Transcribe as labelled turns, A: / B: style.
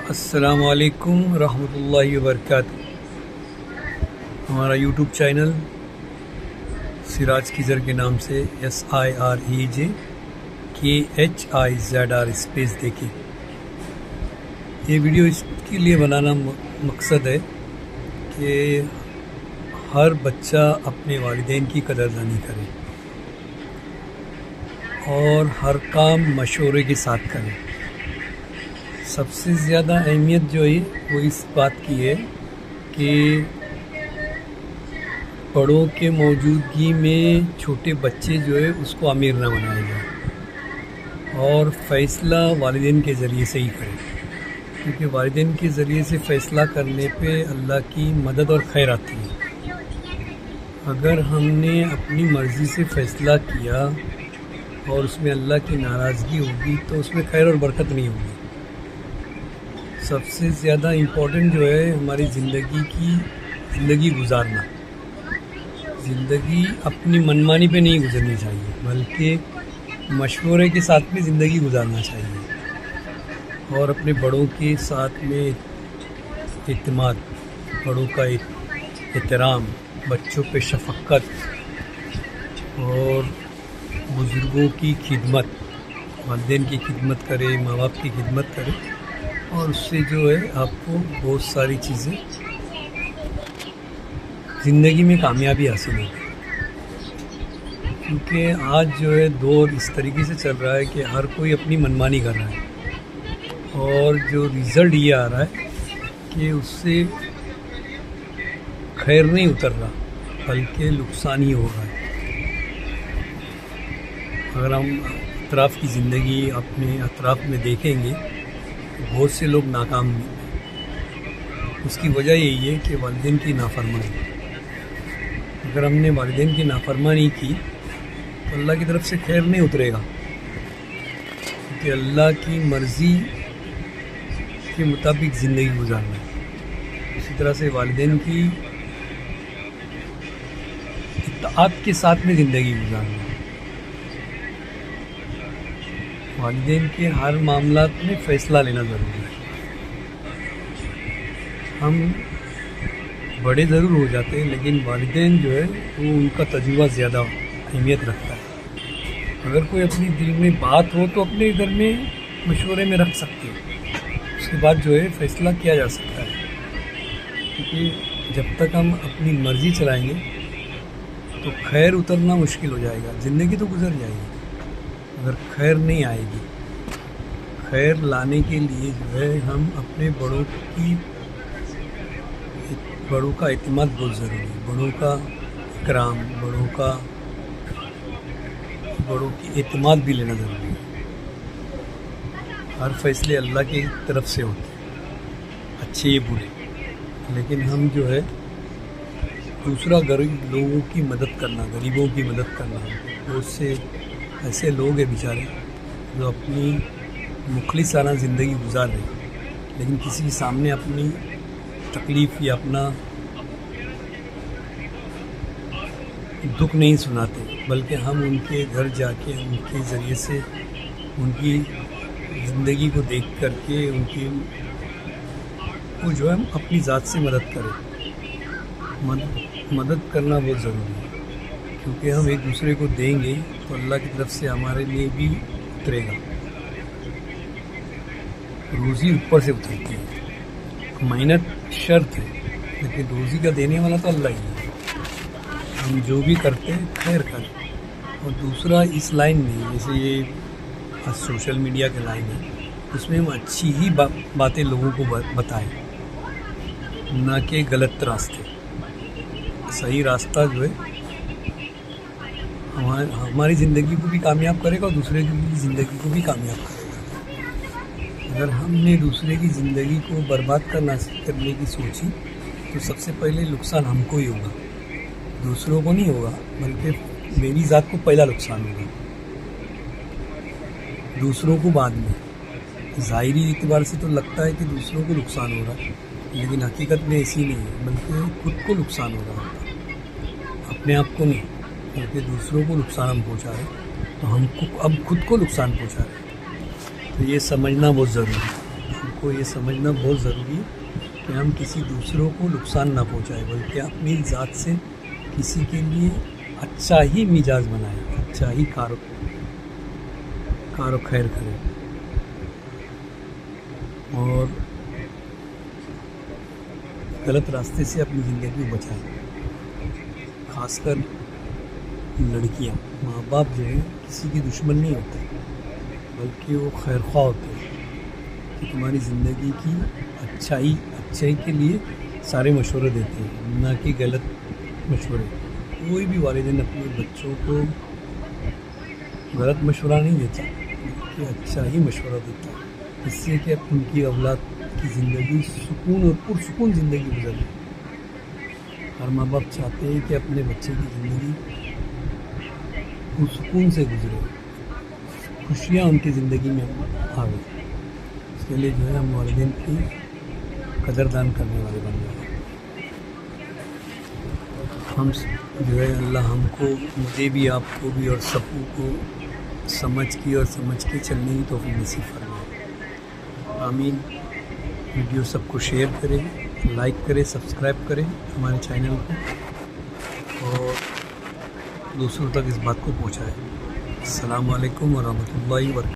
A: السلام علیکم ورحمۃ اللہ وبرکاتہ۔ ہمارا یوٹیوب چینل سراج کھزر کے نام سے SIRAJKHIZR اسپیس دیکھیں۔ یہ ویڈیو اس کے لیے بنانا مقصد ہے کہ ہر بچہ اپنے والدین کی قدردانی کرے اور ہر کام مشورے کے ساتھ کرے۔ سب سے زیادہ اہمیت جو ہے وہ اس بات کی ہے کہ بڑوں کے موجودگی میں چھوٹے بچے جو ہے اس کو امیر نہ بنائے جائے اور فیصلہ والدین کے ذریعے سے ہی کرے، کیونکہ والدین کے ذریعے سے فیصلہ کرنے پہ اللہ کی مدد اور خیر آتی ہے۔ اگر ہم نے اپنی مرضی سے فیصلہ کیا اور اس میں اللہ کی ناراضگی ہوگی تو اس میں خیر اور برکت نہیں ہوگی۔ سب سے زیادہ امپورٹنٹ جو ہے ہماری زندگی گزارنا۔ زندگی اپنی منمانی پہ نہیں گزرنی چاہیے، بلکہ مشورے کے ساتھ میں زندگی گزارنا چاہیے اور اپنے بڑوں کے ساتھ میں اعتماد، بڑوں کا احترام، بچوں پہ شفقت اور بزرگوں کی خدمت، والدین کی خدمت کرے، ماں باپ کی خدمت کرے، اور اس سے جو ہے آپ کو بہت ساری چیزیں زندگی میں کامیابی حاصل ہوگی۔ کیونکہ آج جو ہے دور اس طریقے سے چل رہا ہے کہ ہر کوئی اپنی منمانی کر رہا ہے اور جو رزلٹ یہ آ رہا ہے کہ اس سے خیر نہیں اتر رہا بلکہ نقصان ہی ہو رہا ہے۔ اگر ہم اطراف کی زندگی اپنے اطراف میں دیکھیں گے، بہت سے لوگ ناکام ہیں۔ اس کی وجہ یہی ہے کہ والدین کی نافرمانی۔ اگر ہم نے والدین کی نافرمانی کی تو اللہ کی طرف سے خیر نہیں اترے گا، کیونکہ اللہ کی مرضی کے مطابق زندگی گزارنا ہے۔ اسی طرح سے والدین کی اطاعت کے ساتھ میں زندگی گزارنا ہے۔ والدین کے ہر معاملات میں فیصلہ لینا ضروری ہے۔ ہم بڑے ضرور ہو جاتے ہیں لیکن والدین جو ہے وہ ان کا تجربہ زیادہ اہمیت رکھتا ہے۔ اگر کوئی اپنی دل میں بات ہو تو اپنے گھر میں مشورے میں رکھ سکتے ہیں، اس کے بعد جو ہے فیصلہ کیا جا سکتا ہے، کیونکہ جب تک ہم اپنی مرضی چلائیں گے تو خیر اترنا مشکل ہو جائے گا۔ زندگی تو گزر جائے گی اگر خیر نہیں آئے گی۔ خیر لانے کے لیے جو ہے ہم اپنے بڑوں کا اعتماد بہت ضروری ہے، بڑوں کا اکرام، بڑوں کی اعتماد بھی لینا ضروری ہے۔ ہر فیصلے اللہ کی طرف سے ہوتے ہیں، اچھے یا برے، لیکن ہم جو ہے دوسرا غریب لوگوں کی مدد کرنا، غریبوں کی مدد کرنا، بہت سے ایسے لوگ ہیں بیچارے جو اپنی مخلصانہ زندگی گزار رہے ہیں لیکن کسی کے سامنے اپنی تکلیف یا اپنا دکھ نہیں سناتے، بلکہ ہم ان کے گھر جا کے ان کے ذریعے سے ان کی زندگی کو دیکھ کر کے ان کی وہ جو ہے اپنی ذات سے مدد کریں۔ مدد کرنا بہت ضروری ہے، کیونکہ ہم ایک دوسرے کو دیں گے تو اللہ کی طرف سے ہمارے لیے بھی اترے گا۔ روزی اوپر سے اترتی ہے، محنت شرط ہے، لیکن روزی کا دینے والا تو اللہ ہی ہے۔ ہم جو بھی کرتے ہیں خیر کریں۔ اور دوسرا اس لائن میں، جیسے یہ سوشل میڈیا کے لائن ہے، اس میں ہم اچھی ہی باتیں لوگوں کو بتائیں، نہ کہ غلط راستے۔ صحیح راستہ جو ہے ہماری زندگی کو بھی کامیاب کرے گا اور دوسرے کی زندگی کو بھی کامیاب کرے گا۔ اگر ہم نے دوسرے کی زندگی کو برباد کرنے کی سوچی تو سب سے پہلے نقصان ہم کو ہی ہوگا، دوسروں کو نہیں ہوگا، بلکہ میری ذات کو پہلا نقصان ہوگا، دوسروں کو بعد میں۔ ظاہری اعتبار سے تو لگتا ہے کہ دوسروں کو نقصان ہو رہا ہے، لیکن حقیقت میں ایسی نہیں ہے، بلکہ خود کو نقصان ہو رہا ہے، اپنے آپ کو نہیں، بلکہ دوسروں کو نقصان ہم پہنچا رہے ہیں، تو ہم اب خود کو نقصان پہنچا رہے ہیں۔ تو یہ سمجھنا بہت ضروری ہے۔ کو یہ سمجھنا بہت ضروری ہے کہ ہم کسی دوسروں کو نقصان نہ پہنچائیں، بلکہ اپنی ذات سے کسی کے لیے اچھا ہی مزاج بنائیں، اچھا ہی کار و خیر کریں، اور غلط راستے سے اپنی زندگی کو بچائیں۔ خاص کر لڑکیاں، ماں باپ جو ہے کسی کی دشمن نہیں ہوتے، بلکہ وہ خیر خواہ ہوتے ہیں کہ تمہاری زندگی کی اچھائی کے لیے سارے مشورے دیتے ہیں، نہ کہ غلط مشورے۔ کوئی بھی والدین اپنے بچوں کو غلط مشورہ نہیں دیتا، بلکہ اچھا ہی مشورہ دیتا ہے، اس سے کہ ان کی اولاد کی زندگی سکون اور پرسکون زندگی گزرے۔ ہر ماں باپ چاہتے ہیں کہ اپنے بچے کی زندگی پرسکون سے گزرے، خوشیاں ان کی زندگی میں آوے۔ اس کے لیے جو ہے ہم والدین کی قدردان کرنے والے بن جائیں۔ ہم جو ہے اللہ ہم کو، مجھے بھی، آپ کو بھی، اور سب کو سمجھ کے چلنے کی توفیق نصیب فرمائے، آمین۔ ویڈیو سب کو شیئر کریں، لائک کریں، سبسکرائب کریں ہمارے چینل کو، اور دوسروں تک اس بات کو پہنچائیں۔ السلام علیکم ورحمۃ اللہ وبرکاتہ۔